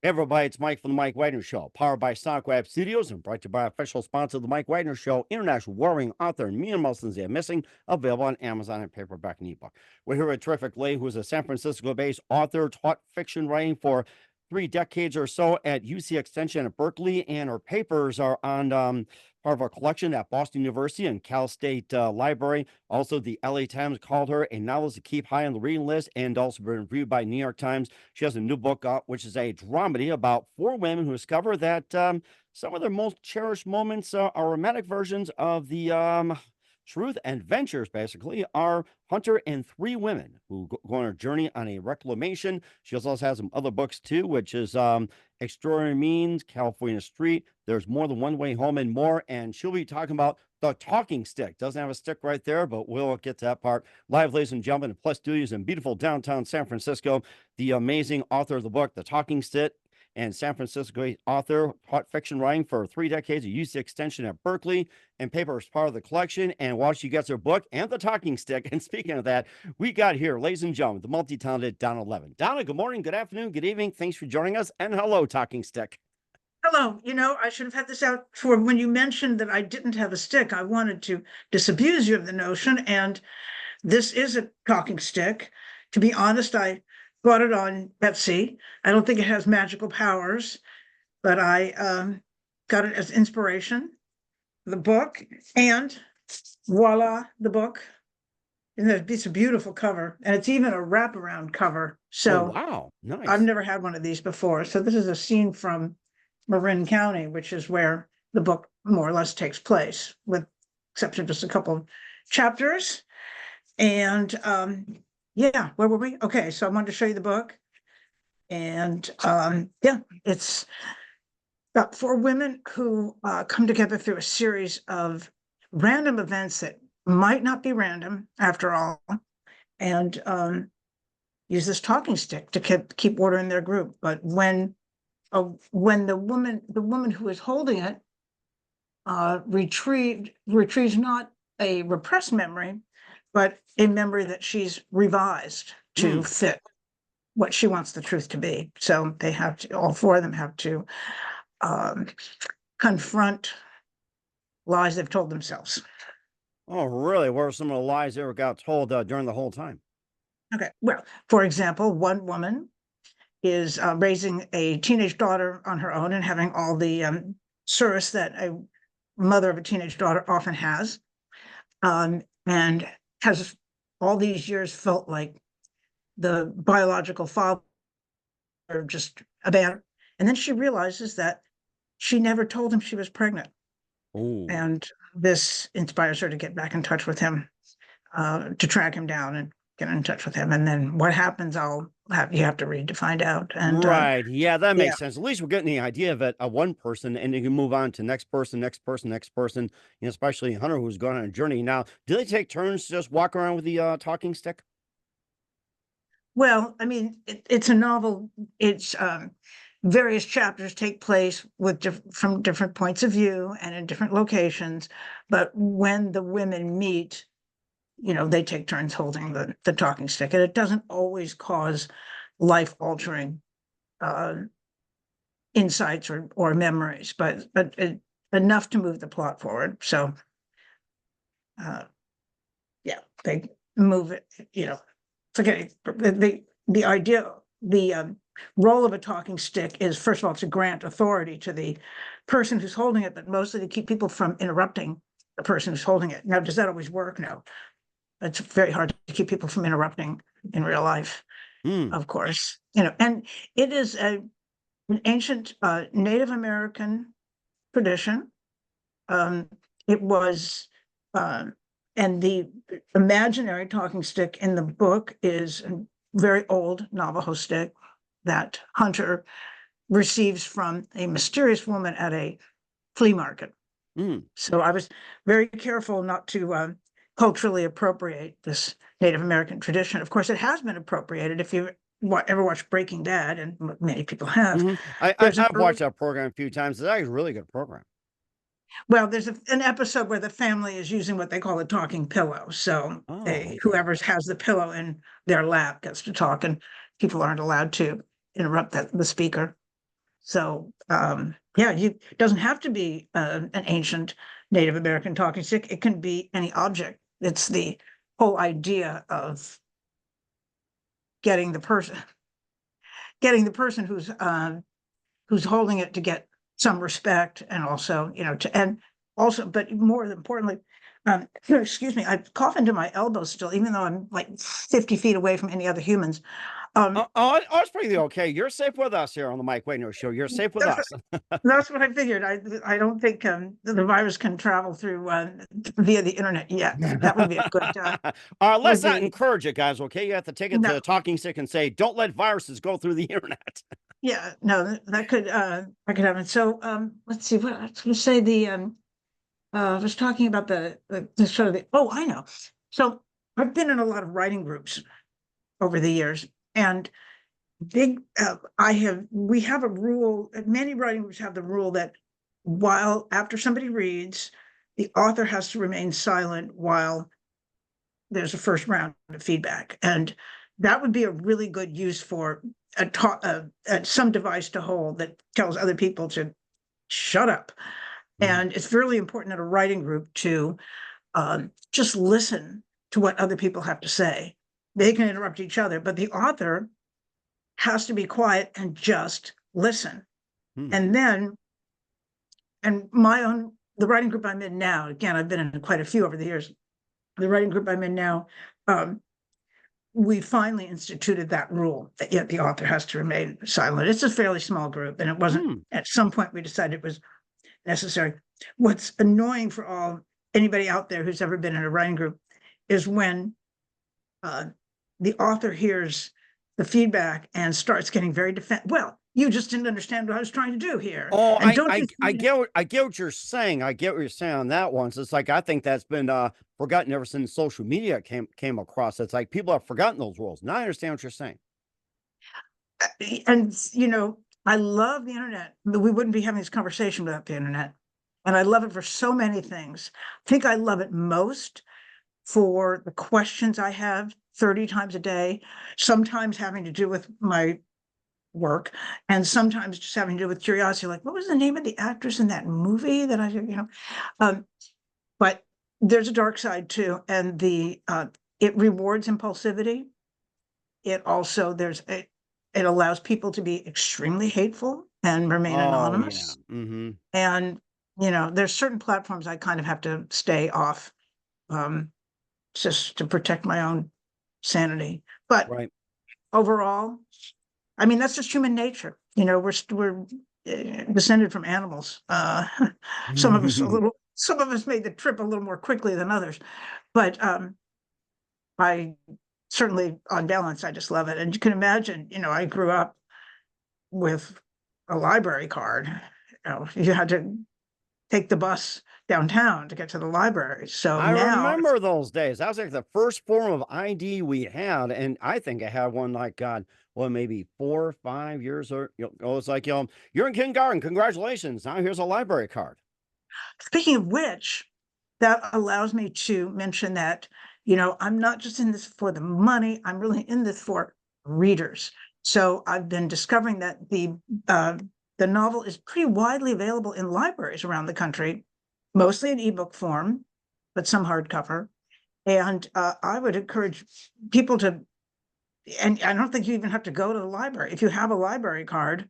Hey everybody, it's Mike from the Mike Wagner Show, powered by Stockweb Studios and brought to you by official sponsor of the Mike Wagner Show, international warring author Mia Muslin's They're Missing, available on Amazon and paperback and ebook. We're here with terrific lady who is a San Francisco-based author, taught fiction writing for 3 decades or so at UC Extension at Berkeley, and her papers are on part of a collection at Boston University and Cal State Library. Also, the LA Times called her a novelist to keep high on the reading list, and also been reviewed by New York Times. She has a new book out, which is a dramedy about 4 women who discover that some of their most cherished moments are romantic versions of the truth and ventures, basically, are Hunter and 3 women who go on a journey on a reclamation. She also has some other books too, which is Extraordinary Means, California Street, There's More Than One Way Home, and more. And she'll be talking about the talking stick. Doesn't have a stick right there, but we'll get to that part. Live, ladies and gentlemen, at Plus Studios in beautiful downtown San Francisco, the amazing author of the book, The Talking Stick, and San Francisco author, taught fiction writing for 3 decades at UC Extension at Berkeley, and paper is part of the collection. And while she gets her book and the talking stick, and speaking of that, we got here, ladies and gentlemen, the multi-talented Donna Levin. Donna, good morning, good afternoon, good evening. Thanks for joining us, and hello, talking stick. Hello, I should have had this out for when you mentioned that I didn't have a stick. I wanted to disabuse you of the notion, and this is a talking stick. To be honest, I bought it on Etsy. I don't think it has magical powers, but I got it as inspiration, the book, and voila, the book. And it's a beautiful cover, and it's even a wraparound cover. Oh, So wow, I've nice. never had one of these before. So this is a scene from Marin County, which is where the book more or less takes place, with exception of just a couple of chapters. And yeah, where were we? Okay, so I wanted to show you the book. And yeah, it's about 4 women who come together through a series of random events that might not be random after all, and use this talking stick to keep order in their group. But when the woman who is holding it retrieves not a repressed memory, but a memory that she's revised to fit what she wants the truth to be. So they have to, all 4 of them have to confront lies they've told themselves. Oh, really? What are some of the lies they ever got told during the whole time? Okay, well, for example, one woman is raising a teenage daughter on her own and having all the service that a mother of a teenage daughter often has, and has all these years felt like the biological father just abandoned. And then she realizes that she never told him she was pregnant. Oh, And this inspires her to get back in touch with him, to track him down and get in touch with him. And then what happens, you have to read to find out. And right. Yeah, that yeah, makes sense. At least we're getting the idea of it, one person, and you can move on to next person, next person, next person, especially Hunter, who's going on a journey. Now, do they take turns to just walk around with the talking stick? well, I mean, it's a novel. It's various chapters take place with from different points of view and in different locations. But when the women meet, they take turns holding the talking stick, and it doesn't always cause life altering insights or memories, but enough to move the plot forward. So yeah, they move it, it's okay. The idea, the role of a talking stick is, first of all, to grant authority to the person who's holding it, but mostly to keep people from interrupting the person who's holding it. Now, does that always work? No. It's very hard to keep people from interrupting in real life, of course. And it is an ancient Native American tradition. It was, and the imaginary talking stick in the book is a very old Navajo stick that Hunter receives from a mysterious woman at a flea market. So I was very careful not to culturally appropriate this Native American tradition. Of course, it has been appropriated. If you ever watch Breaking Bad, and many people have, I've watched that program a few times. It's actually a really good program. there's an episode where the family is using what they call a talking pillow. So Oh, okay. whoever has the pillow in their lap gets to talk, and people aren't allowed to interrupt the speaker. So, yeah, it doesn't have to be an ancient Native American talking stick. It can be any object. It's the whole idea of getting the person, who's holding it to get some respect, and also, but more importantly, excuse me, I cough into my elbows still, even though I'm like 50 feet away from any other humans. It's pretty okay. You're safe with us here on the Mike Wagner Show. You're safe with That's us. That's what I figured. I don't think the virus can travel through via the internet yet. That would be a good Let's would not be encourage it, guys. Okay, you have to take it to no, a talking stick and say, "Don't let viruses go through the internet." yeah, no, that could happen. So let's see what I was going to say. I was talking about the sort of oh, I know. So I've been in a lot of writing groups over the years, and we have a rule. Many writing groups have the rule that while after somebody reads, the author has to remain silent while there's a first round of feedback, and that would be a really good use for some device to hold that tells other people to shut up. And it's really important in a writing group to just listen to what other people have to say. They can interrupt each other, but the author has to be quiet and just listen. And then, the writing group I'm in now, again, I've been in quite a few over the years. The writing group I'm in now, we finally instituted that rule that yet the author has to remain silent. It's a fairly small group, and it wasn't, at some point we decided it was necessary. What's annoying for anybody out there who's ever been in a writing group is when the author hears the feedback and starts getting very defensive. Well, you just didn't understand what I was trying to do here. Oh, And I get what you're saying. I get what you're saying on that one. So it's like I think that's been forgotten ever since social media came across. It's like people have forgotten those rules. Now I understand what you're saying. and I love the internet. We wouldn't be having this conversation without the internet. And I love it for so many things. I think I love it most for the questions I have 30 times a day, sometimes having to do with my work, and sometimes just having to do with curiosity, like what was the name of the actress in that movie that but there's a dark side too, and it rewards impulsivity. It also it allows people to be extremely hateful and remain Oh yeah. anonymous. And there's certain platforms I kind of have to stay off, just to protect my own sanity. But Right. overall, I mean, that's just human nature. We're descended from animals. Some of us made the trip a little more quickly than others, but I certainly, on balance, I just love it. And you can imagine, I grew up with a library card. You had to take the bus downtown to get to the library. So I now, remember those days. That was like the first form of ID we had, and I think I had one like God, well, maybe 4 or 5 years or it's like you're in kindergarten. Congratulations! Now here's a library card. speaking of which, that allows me to mention that, I'm not just in this for the money, I'm really in this for readers. So I've been discovering that the novel is pretty widely available in libraries around the country, mostly in ebook form, but some hardcover. And I would encourage people to, and I don't think you even have to go to the library. If you have a library card,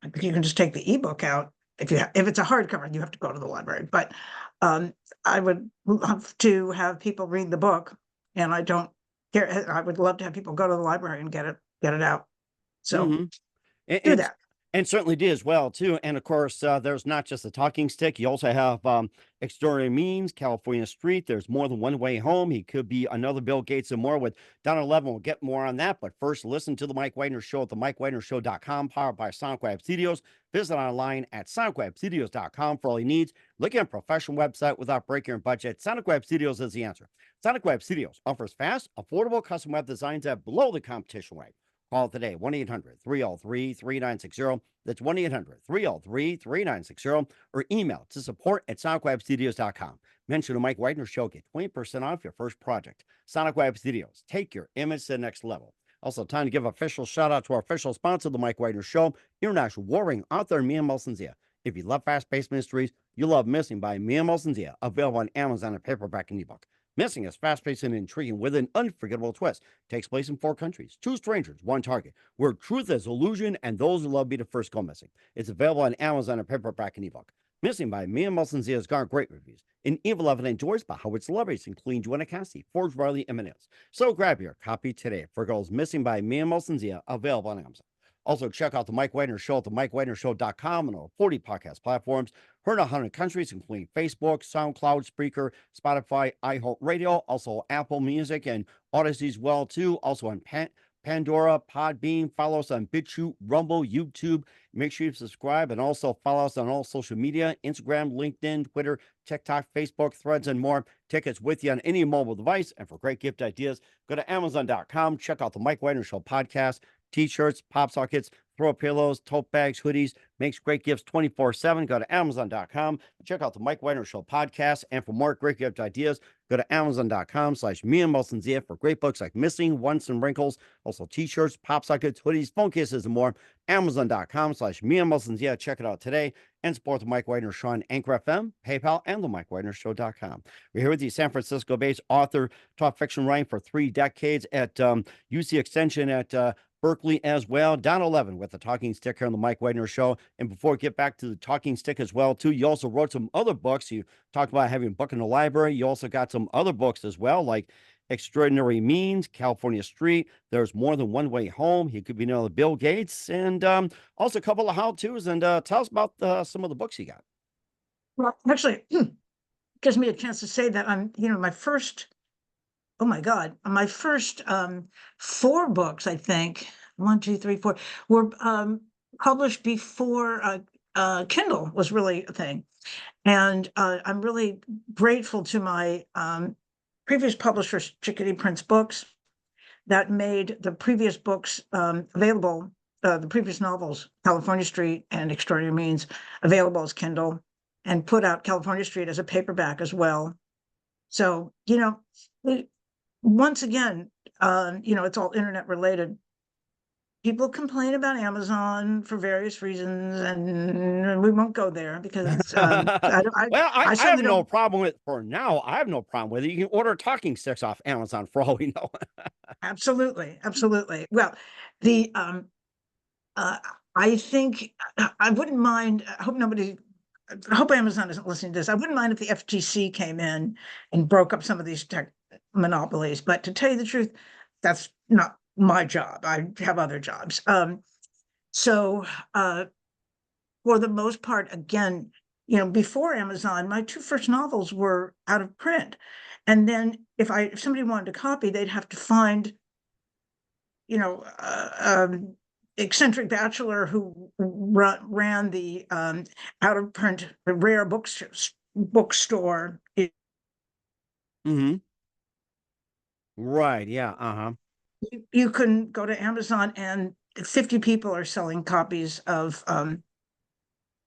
I think you can just take the ebook out. If it's a hardcover, you have to go to the library. But I would love to have people read the book, and I don't care. I would love to have people go to the library and get it out. So And, do and that. and certainly did as well too. And of course, there's not just the talking stick. You also have extraordinary means, California Street. There's more than one way home. He could be another Bill Gates and more with Donna Levin. We'll get more on that. But first, listen to the Mike Wagner Show at the MikeWagnerShow.com, powered by Sonic Web Studios. Visit online at SonicWebStudios.com for all your needs. Look at a professional website without breaking your budget. Sonic Web Studios is the answer. Sonic Web Studios offers fast, affordable custom web designs at below the competition rate. Call today, 1-800-303-3960. That's 1-800-303-3960. Or email to support@sonicwebstudios.com. Mention the Mike Wagner Show. Get 20% off your first project. Sonic Web Studios. Take your image to the next level. Also, time to give official shout out to our official sponsor, The Mike Wagner Show, international warring author Mia Melson-Zia. If you love fast-paced mysteries, you love Missing by Mia Melson-Zia, available on Amazon and paperback and ebook. Missing is fast-paced and intriguing with an unforgettable twist. Takes place in 4 countries, 2 strangers, 1 target, where truth is illusion and those who love be the first go missing. It's available on Amazon and paperback and ebook. Missing by Mia Melson-Zia has garnered great reviews. And Evil Evan enjoys by Howard celebrities, including Joanna Cassie, Forge Riley, and Manils. So grab your copy today for Girls Missing by Mia Melson-Zia, available on Amazon. Also, check out the Mike Wagner Show at themikewagnershow.com and over 40 podcast platforms. Heard in 100 countries, including Facebook, SoundCloud, Spreaker, Spotify, iHeartRadio, also Apple Music and Odyssey as well, too. Also on Pandora, Podbean. Follow us on BitChute, Rumble, YouTube. Make sure you subscribe and also follow us on all social media, Instagram, LinkedIn, Twitter, TikTok, Facebook, Threads, and more. Tickets with you on any mobile device. And for great gift ideas, go to Amazon.com. Check out the Mike Wagner Show podcast. T-shirts, pop sockets, throw pillows, tote bags, hoodies, makes great gifts 24/7. Go to Amazon.com. Check out the Mike Wagner Show podcast. And for more great gift ideas, go to Amazon.com/Mia Melson-Zia for great books like Missing, Once and Wrinkles, also T-shirts, pop sockets, hoodies, phone cases, and more. Amazon.com/Mia Melson-Zia. Check it out today and support the Mike Wagner Show on Anchor FM, PayPal, and the MikeWagnerShow.com. We're here with the San Francisco-based author, taught fiction writing for 3 decades at UC Extension at Berkeley as well. Donna Levin with the Talking Stick here on the Mike Wagner Show. And before we get back to the Talking Stick as well, too, you also wrote some other books. You talked about having a book in the library. You also got some other books as well, like Extraordinary Means, California Street, There's More Than One Way Home, He Could Be Another Bill Gates, and also a couple of how-tos. And tell us about some of the books you got. Well, actually, gives me a chance to say that my first, oh my God, my first 4 books, I think, 1, 2, 3, 4, were published before Kindle was really a thing. And I'm really grateful to my previous publisher, Chickadee Prince Books, that made the previous books available, the previous novels, California Street and Extraordinary Means, available as Kindle, and put out California Street as a paperback as well. So, once again, it's all internet related. People complain about Amazon for various reasons, and we won't go there because I certainly have no problem with for now. I have no problem with it. You can order talking sticks off Amazon for all we know. Absolutely, absolutely. Well, the I think I wouldn't mind. I hope Amazon isn't listening to this. I wouldn't mind if the FTC came in and broke up some of these tech monopolies. But to tell you the truth, that's not my job. I have other jobs. So for the most part, again, before Amazon, my 2 first novels were out of print. And then if somebody wanted to copy, they'd have to find, eccentric bachelor who ran the out of print rare bookstore. Mm-hmm. Right. Yeah. Uh-huh. You can go to Amazon and 50 people are selling copies of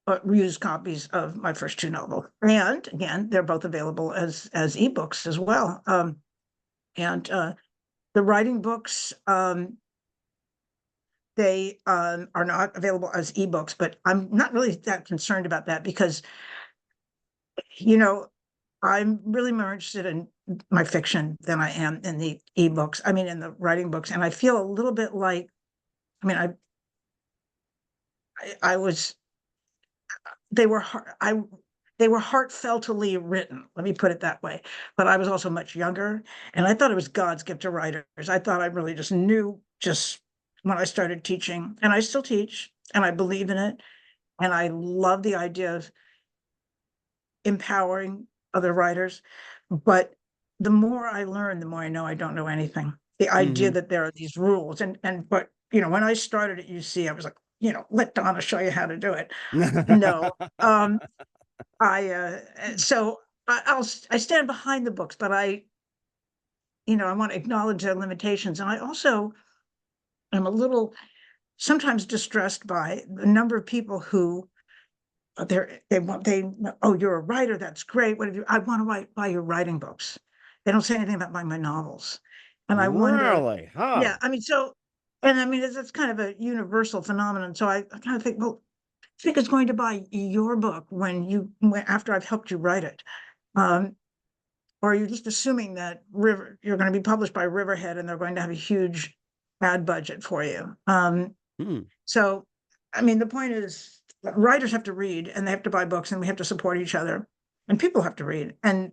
reused copies of my first 2 novels. And again, they're both available as ebooks as well. And the writing books, they are not available as ebooks, but I'm not really that concerned about that because, I'm really more interested in my fiction than I am in the ebooks. I mean, in the writing books. And I feel a little bit like, I was, they were heartfeltly written. Let me put it that way. But I was also much younger, and I thought it was God's gift to writers. I thought I really just knew when I started teaching, and I still teach, and I believe in it, and I love the idea of empowering other writers. But the more I learn, the more I know I don't know anything. The idea that there are these rules, but when I started at UC, I was like, let Donna show you how to do it. No, so I stand behind the books, but I want to acknowledge their limitations, and I also am a little sometimes distressed by the number of people who oh, you're a writer, that's great. What have you? I want to buy your writing books. They don't say anything about buying my novels, and I wonder. Really? Huh. Yeah, so And I mean, it's kind of a universal phenomenon. So I kind of think, well, I think it's going to buy your book after I've helped you write it. Um, or are you just assuming that you're going to be published by Riverhead and they're going to have a huge ad budget for you? Hmm. So, I mean, the point is writers have to read and they have to buy books and we have to support each other and people have to read and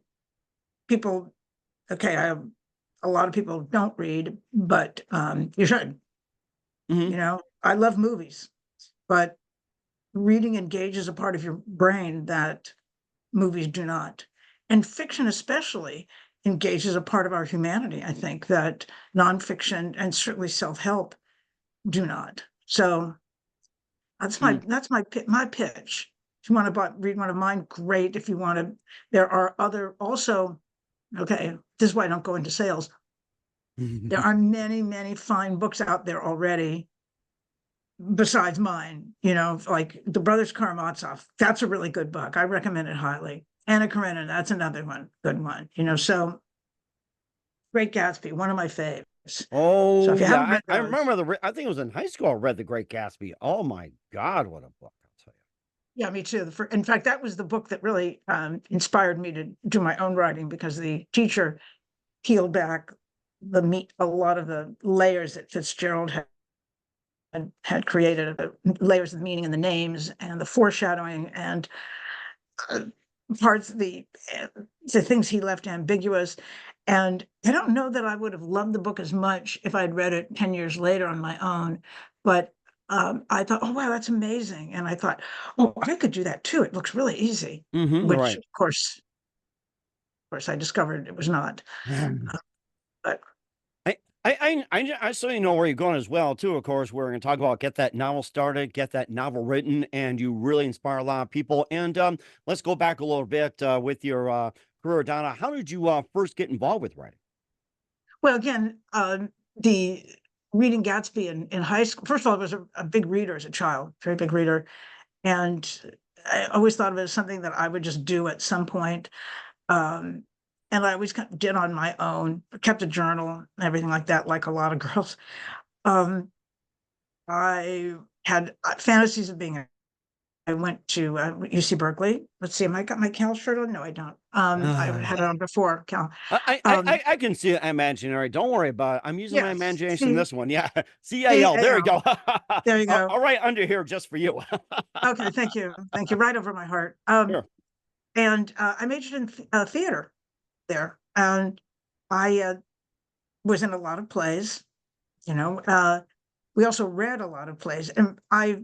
people, okay, a lot of people don't read, but you should, Hmm. I love movies, but reading engages a part of your brain that movies do not. And fiction especially engages a part of our humanity, I think, that nonfiction and certainly self-help do not. So that's my pitch. If you want to read one of mine, great. If you want to, there are other also, okay, this is why I don't go into sales. There are many, many fine books out there already besides mine, like The Brothers Karamazov. That's a really good book. I recommend it highly. Anna Karenina, that's another good one. So Great Gatsby, one of my faves. So if Oh you yeah, haven't read I those, remember I think it was in high school I read The Great Gatsby. Oh my God, what a book! I'll tell yeah, me too. In fact, that was the book that really inspired me to do my own writing because the teacher peeled back a lot of the layers that Fitzgerald had created, layers of meaning in the names and the foreshadowing and uh, parts of the things he left ambiguous. And I don't know that I would have loved the book as much if I'd read it 10 years later on my own, but I thought, oh wow, that's amazing. And I thought, oh, I could do that too. It looks really easy, you. Hmm. which Right. of course I discovered it was not. But I certainly know where you're going as well, too. Of course, we're going to talk about get that novel started, get that novel written, and you really inspire a lot of people. And let's go back a little bit with your career, Donna. How did you first get involved with writing? well, again, the reading Gatsby in high school. First of all, I was a big reader as a child, very big reader. And I always thought of it as something that I would just do at some point. Um, and I always did on my own, kept a journal and everything like that, like a lot of girls. Um, I had fantasies of I went to UC Berkeley. Let's see, am I got my Cal shirt on? No, I don't. I had it on before Cal. I can see it imaginary. Don't worry about it. I'm using my Yes, imagination in this one. Yeah. CAL. There you CAL. go. There you go. I'll write under here just for you. Okay, thank you. Thank you. Right over my heart. Sure. And I majored in theater there. And I was in a lot of plays, you know. We also read a lot of plays. And I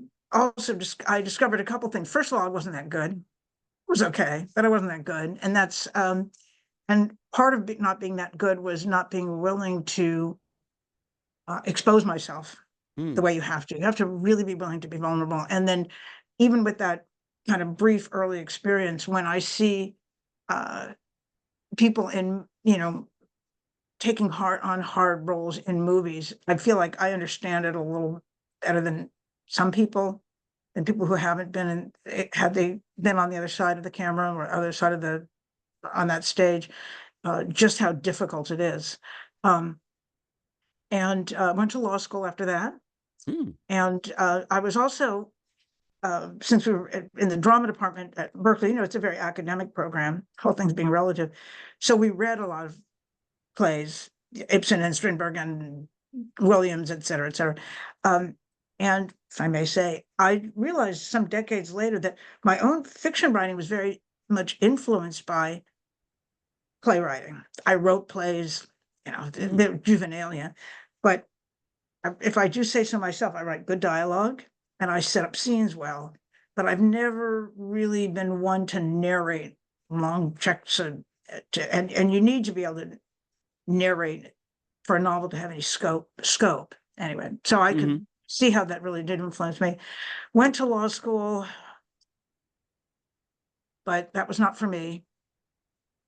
discovered a couple things. First of all, I wasn't that good. It was okay, but I wasn't that good. And part of not being that good was not being willing to expose myself Hmm. the way you have to. You have to really be willing to be vulnerable. And then even with that kind of brief early experience, when I see uh, people taking hard roles in movies, I feel like I understand it a little better than some people and people who haven't been had they been on the other side of the camera or other side of on that stage, just how difficult it is. Um, and went to law school after that. Hmm. And I was also, since we were in the drama department at Berkeley, it's a very academic program, whole things being relative. So we read a lot of plays, Ibsen and Strindberg and Williams, et cetera, et cetera. And if I may say, I realized some decades later that my own fiction writing was very much influenced by playwriting. I wrote plays, Hmm. they're juvenilia, but if I do say so myself, I write good dialogue and I set up scenes well, but I've never really been one to narrate long checks and you need to be able to narrate for a novel to have any scope anyway. So I Hmm. could see how that really did influence me. Went to law school, but that was not for me.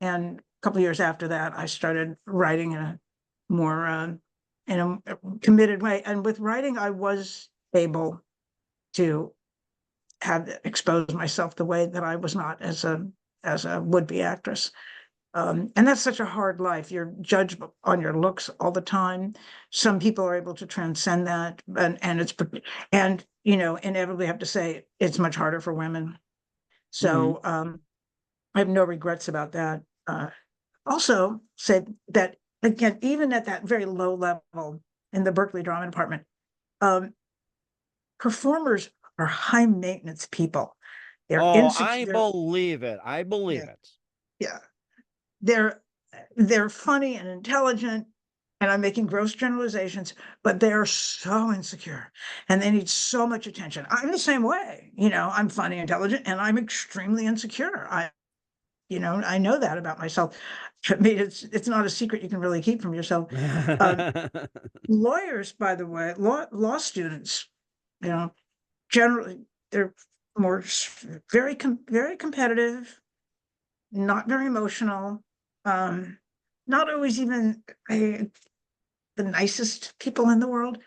And a couple of years after that, I started writing in a more in a committed way. And with writing, I was able to have exposed myself the way that I was not as a would-be actress. And that's such a hard life. You're judged on your looks all the time. Some people are able to transcend that, and inevitably have to say it's much harder for women. Mhm. So I have no regrets about that. Also, say that again, even at that very low level in the Berkeley Drama Department, um, performers are high maintenance people. They're Oh, I insecure. believe it. I believe Yeah, it. yeah. They're they're funny and intelligent, and I'm making gross generalizations, but they are so insecure and they need so much attention. I'm the same way. I'm funny, intelligent, and I'm extremely insecure. I know that about myself. I mean, it's not a secret you can really keep from yourself. Um, Lawyers, by the way, law students, you know, generally they're more very competitive, not very emotional, um, not always even the nicest people in the world.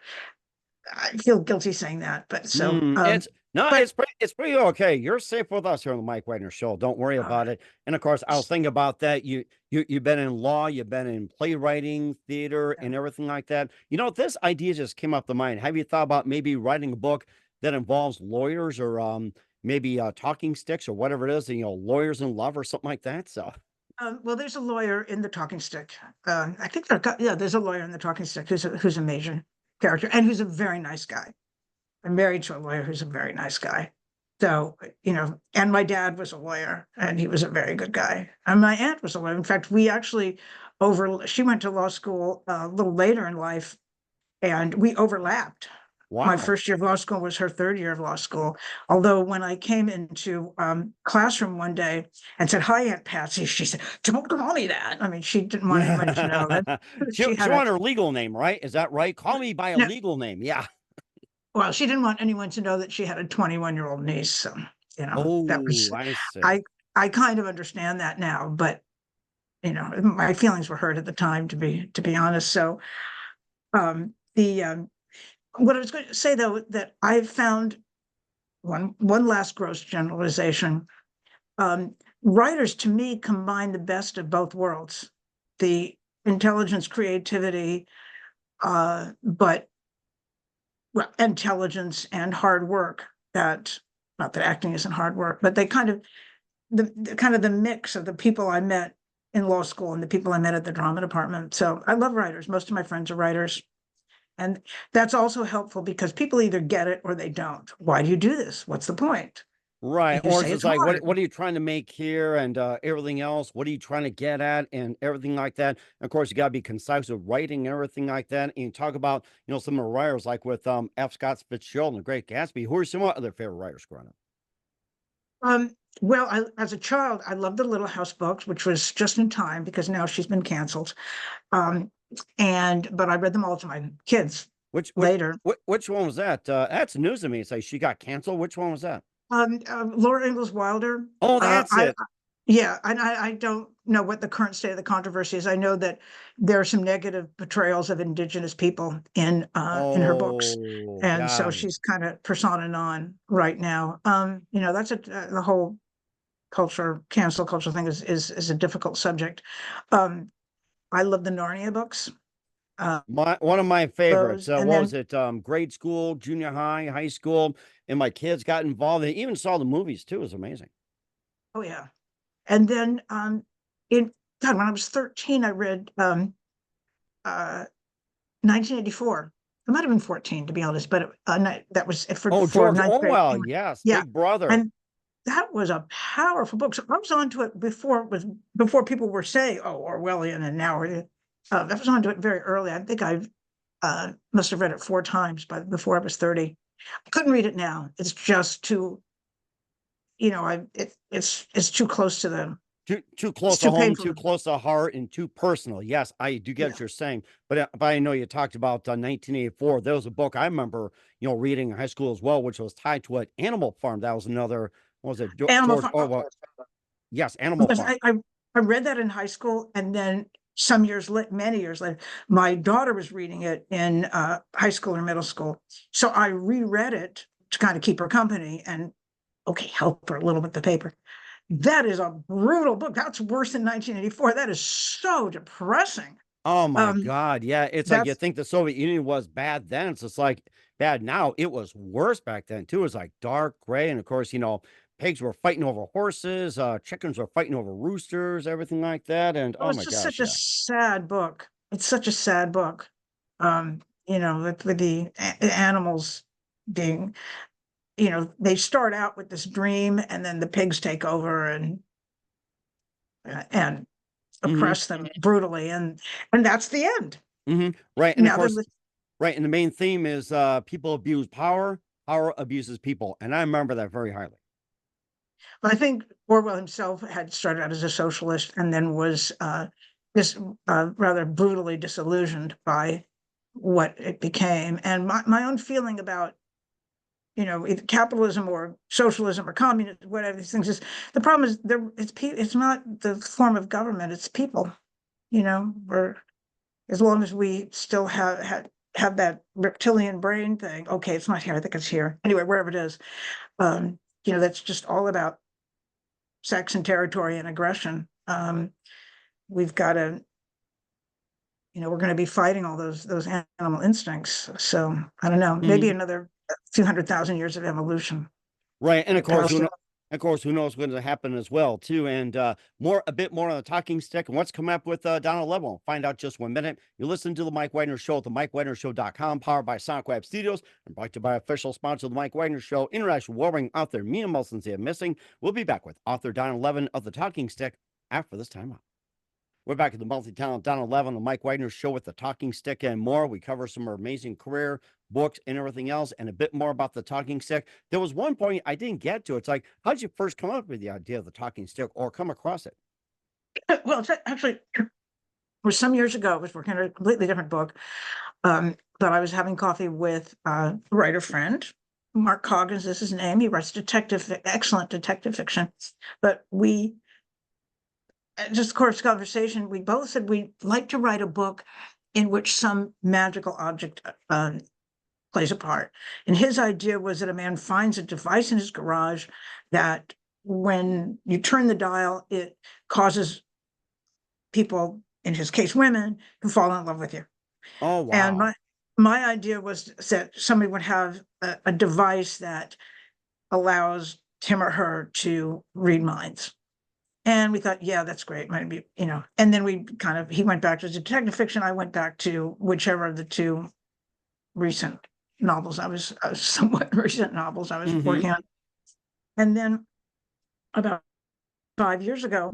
I feel guilty saying that, but It's no, but it's pretty okay. You're safe with us here on the Mike Wagner Show. Don't worry uh, about it. And of course, I was thinking about that. You've been in law, you've been in playwriting, theater, and everything like that. This idea just came up to mind. Have you thought about maybe writing a book that involves lawyers or maybe talking sticks or whatever it is, lawyers in love or something like that? So well, there's a lawyer in the Talking Stick. I think there's a lawyer in the Talking Stick who's a major character and who's a very nice guy. I'm married to a lawyer who's a very nice guy. So, and my dad was a lawyer and he was a very good guy. And my aunt was a lawyer. In fact, we actually she went to law school a little later in life and we overlapped. My wow. first year of law school was her third year of law school. Although when I came into classroom one day and said, "Hi, Aunt Patsy," she said, "Don't call me that." I mean, she didn't want anyone to know that she she she had a wanted her legal name, right? Is that right? Call me by a no, legal name. Yeah. well, she didn't want anyone to know that she had a 21-year-old niece. So, that Oh, was I see. I I kind of understand that now, but my feelings were hurt at the time, to be honest. So, the what I was going to say though, that I found one last gross generalization. Writers to me combine the best of both worlds, the intelligence, creativity, but well, intelligence and hard work. That Not that acting isn't hard work, but they kind of the mix of the people I met in law school and the people I met at the drama department. So I love writers. Most of my friends are writers. And that's also helpful because people either get it or they don't. Why do you do this? What's the point? Right. You Or it's say just it's like, hard. what are you trying to make here and everything else? What are you trying to get at and everything like that? And of course, you got to be concise with writing and everything like that. And you talk about, some of the writers like with F. Scott Fitzgerald and The Great Gatsby. Who are some other favorite writers growing up? Well, as a child, I loved the Little House books, which was just in time because now she's been canceled. Um, but I read them all to my kids Which which later. which one was that? That's news to me. It's like she got canceled. Which one was that? Laura Ingalls Wilder. Oh, that's I it. Yeah, and I don't know what the current state of the controversy is. I know that there are some negative portrayals of Indigenous people in her books, Oh, and so got it. she's kind of persona non right now. That's the whole cancel culture thing is a difficult subject. Um, I love the Narnia books. Uh, One of my favorites. those, and What then was it? Grade school, junior high, high school, and my kids got involved. They even saw the movies too. It was amazing. oh yeah, and then in God, when I was 13, I read uh 1984. I might have been 14 to be honest, but that was Oh, for George ninth grade Orwell. English. Yes, Yeah, Big Brother. and that was a powerful book. So I was onto it before people were saying, "Oh, Orwellian," and now I was onto it very early. I think I must have read it 4 times before I was 30. I couldn't read it now. It's just too, it's too close to the. Too It's close to too home, painful. too close to heart, and too personal. Yes, I do get Yeah, what you're saying. But I know you talked about 1984. There was a book I remember, reading in high school as well, which was tied to an Animal Farm. That was another. What was it? Animal George Farm. Orwell. Yes, Animal Because Farm. I read that in high school, and then many years later, my daughter was reading it in high school or middle school. So I reread it to kind of keep her company and okay, help her a little with the paper. That is a brutal book. That's worse than 1984. That is so depressing. Oh my Um, God. Yeah. It's like you that's think the Soviet Union was bad then. It's just like bad now. It was worse back then too. It was like dark gray. And of course, pigs were fighting over horses, chickens were fighting over roosters, everything like that. And it oh was my just gosh, such a yeah. sad book. It's such a sad book. With the animals being, they start out with this dream and then the pigs take over and Hmm. oppress them brutally, and that's the end. Hmm. Right. And of Now they're course, right. And the main theme is people abuse power, power abuses people. And I remember that very highly. I think Orwell himself had started out as a socialist and then was this rather brutally disillusioned by what it became. And my own feeling about, either capitalism or socialism or communism, whatever these things is, the problem is it's not the form of government, it's people, or as long as we still have that reptilian brain thing. Okay, it's not here. I think it's here. Anyway, wherever it is, that's just all about sex and territory and aggression. We've got to, we're going to be fighting all those animal instincts. So I don't know, maybe Hmm. another 200,000 years of evolution. Right. And of Get course, past it. who knows what's going to happen as well, too. And a bit more on the talking stick and what's coming up with Donna Levin. We'll find out just 1 minute. You listen to the Mike Wagner Show at the MikeWagnerShow.com, powered by Sonic Web Studios, and brought to you by official sponsor of the Mike Wagner Show, international warring author Mia Mulsons missing. We'll be back with author Donna Levin of the Talking Stick after this time out. We're back at the multi-talent Donna Levin, the Mike Wagner Show with the Talking Stick and more. We cover some amazing career, books, and everything else, and a bit more about the Talking Stick. There was one point I didn't get to. It's like, how did you first come up with the idea of the Talking Stick or come across it? Well, it's actually, it was some years ago. I was working on a completely different book, but I was having coffee with a writer friend. Mark Coggins is his name. He writes excellent detective fiction. But we just of course conversation, we both said we'd like to write a book in which some magical object plays a part. And his idea was that a man finds a device in his garage that when you turn the dial, it causes people, in his case, women, to fall in love with you. Oh, And wow. my idea was that somebody would have a device that allows him or her to read minds. And we thought, yeah, that's great. Maybe, and then he went back to detective fiction. I went back to whichever of the two recent novels somewhat recent novels I was Mm-hmm. working on. And then about 5 years ago,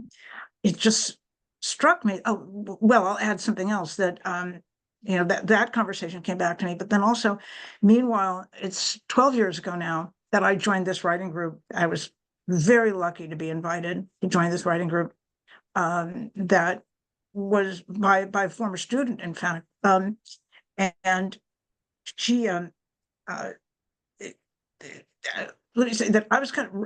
it just struck me. Oh, well, I'll add something else that, that conversation came back to me. But then also, meanwhile, it's 12 years ago now that I joined this writing group. I was very lucky to be invited to join this writing group that was by a former student, in fact. And she, uh, let me say that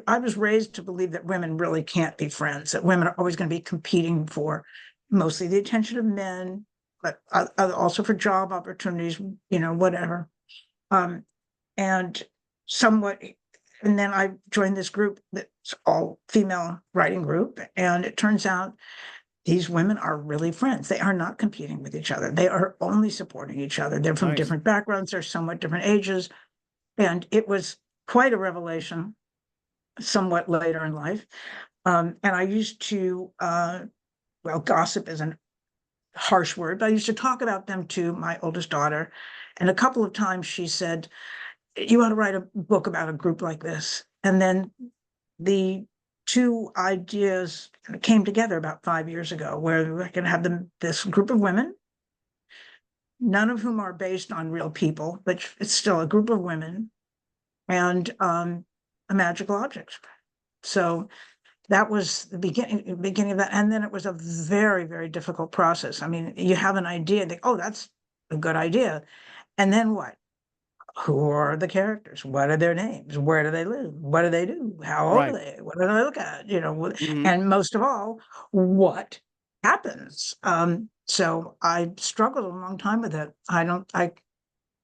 I was raised to believe that women really can't be friends, that women are always going to be competing for mostly the attention of men, but also for job opportunities, whatever. Um, and somewhat, and then I joined this group that's all female writing group, and it turns out these women are really friends. They are not competing with each other. They are only supporting each other. They're from Nice. different backgrounds, they're somewhat different ages. And it was quite a revelation somewhat later in life. And I used to, gossip is a harsh word, but I used to talk about them to my oldest daughter. And a couple of times she said, you ought to write a book about a group like this. And then the two ideas came together about 5 years ago, where I can have this group of women, none of whom are based on real people, but it's still a group of women and a magical object. So that was the beginning of that. And then it was a very, very difficult process. I mean, you have an idea, and think, oh, that's a good idea. And then what? Who are the characters? What are their names? Where do they live? What do they do? How old are Right. they? What do they look at? Mm-hmm. And most of all, what happens? So I struggled a long time with it. I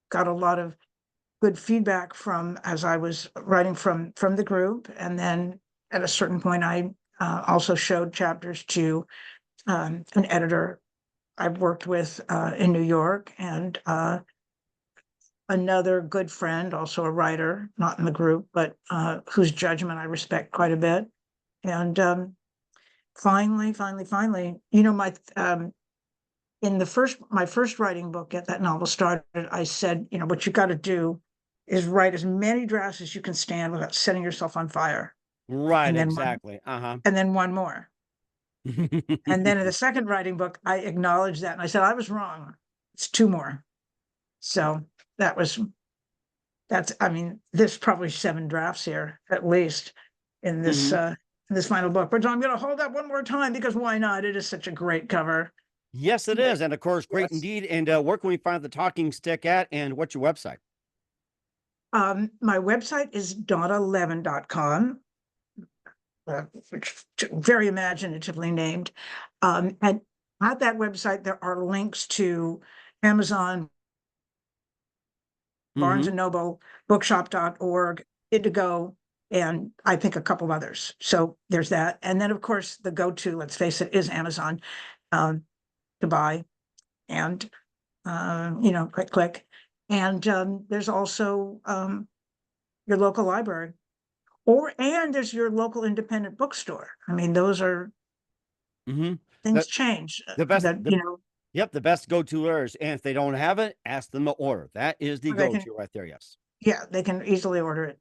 got a lot of good feedback from as I was writing from the group, and then at a certain point, I also showed chapters to an editor I've worked with in New York, and another good friend, also a writer, not in the group, but whose judgment I respect quite a bit. And finally, my in my first writing book, Get That Novel Started, I said, what you got to do is write as many drafts as you can stand without setting yourself on fire. Right, And then exactly. and then one more. And then in the second writing book, I acknowledged that and I said, I was wrong. It's two more. So I mean, there's probably 7 drafts here at least in this final book. But I'm going to hold that one more time because why not? It is such a great cover. Yes, it is. And of course, great Yes. indeed. And where can we find the talking stick at, and what's your website? My website is donnalevin.com, which very imaginatively named. And at that website, there are links to Amazon, Barnes and Noble, bookshop.org, Indigo, and I think a couple others. So there's that. And then, of course, the go-to, let's face it, is Amazon to buy. And, click. And there's also your local library. And there's your local independent bookstore. I mean, those are things change The best, that, yep, the best go-to is, and if they don't have it, ask them to order. That is the go-to right there. Yes. Yeah, they can easily order it.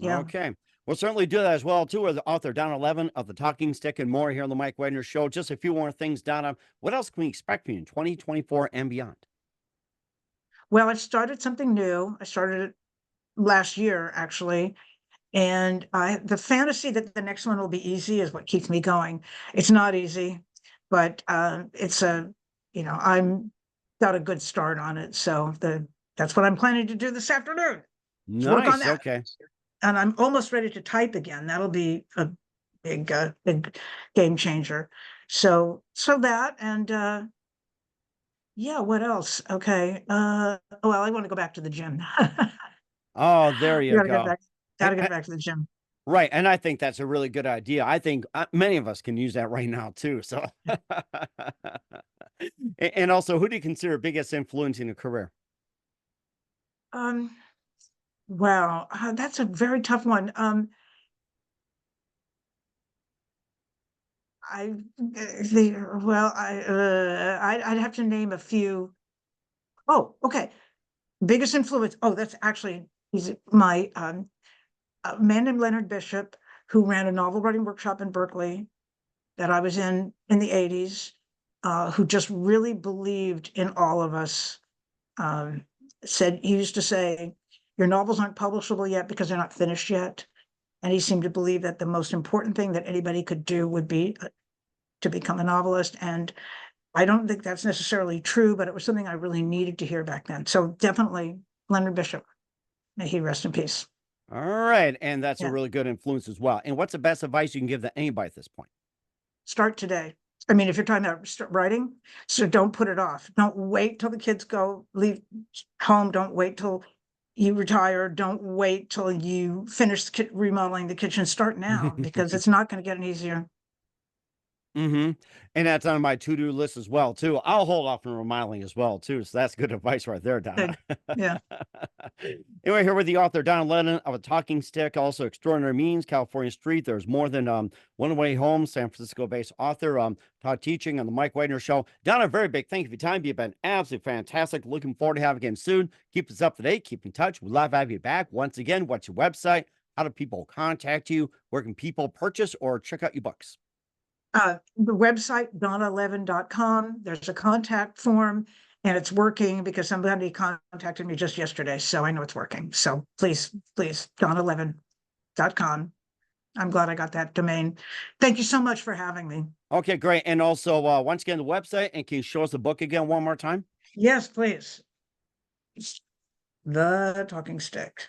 Yeah. Okay. We'll certainly do that as well, too, with the author Donna Levin of The Talking Stick and more here on the Mike Wagner Show. Just a few more things, Donna. What else can we expect from you in 2024 and beyond? Well, I started something new. I started it last year, actually. And the fantasy that the next one will be easy is what keeps me going. It's not easy, but I'm got a good start on it. So that's what I'm planning to do this afternoon. Work on Nice. that. Okay. And I'm almost ready to type again. That'll be a big game changer. So that, and yeah, what else? Okay. Well, I want to go back to the gym. Oh, there you Gotta go. get back to the gym. Right. And I think that's a really good idea. I think many of us can use that right now, too. So, and also, who do you consider biggest influence in your career? Wow, that's a very tough one. I I'd have to name a few. Oh, okay. Biggest influence. Oh, that's actually he's my a man named Leonard Bishop, who ran a novel writing workshop in Berkeley that I was in the 80s, who just really believed in all of us. He used to say, your novels aren't publishable yet because they're not finished yet. And he seemed to believe that the most important thing that anybody could do would be to become a novelist. And I don't think that's necessarily true, but it was something I really needed to hear back then. So definitely Leonard Bishop, may he rest in peace. All right. And that's a Yeah. really good influence as well. And what's the best advice you can give to anybody at this point? Start today. I mean, if you're talking about writing, so don't put it off. Don't wait till the kids leave home. Don't wait till you retire. Don't wait till you finish remodeling the kitchen. Start now because it's not going to get any easier. And that's on my to-do list as well, too. I'll hold off on remodeling as well, too. So that's good advice right there, Donna. Yeah. Anyway, here with the author Donna Levin of A Talking Stick, also Extraordinary Means, California Street. There's more than one way home. San Francisco-based author, taught teaching on the Mike Wagner Show. Donna, very big thank you for your time. You've been absolutely fantastic. Looking forward to having you again soon. Keep us up to date. Keep in touch. We'd love to have you back. Once again, what's your website? How do people contact you? Where can people purchase or check out your books? The website, donnalevin.com. There's a contact form and it's working because somebody contacted me just yesterday. So I know it's working. So please, donnalevin.com. I'm glad I got that domain. Thank you so much for having me. Okay, great. And also, once again, the website, and can you show us the book again one more time? Yes, please. The Talking Stick.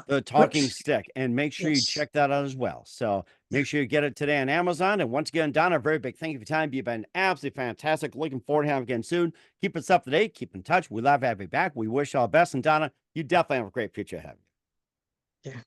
The Talking Stick, and make sure you Yes. check that out as well. So make sure you get it today on Amazon. And once again, Donna, very big thank you for your time. You've been absolutely fantastic. Looking forward to having you again soon. Keep us up to date. Keep in touch. We love having you back. We wish you all the best. And Donna, you definitely have a great future ahead. Yeah.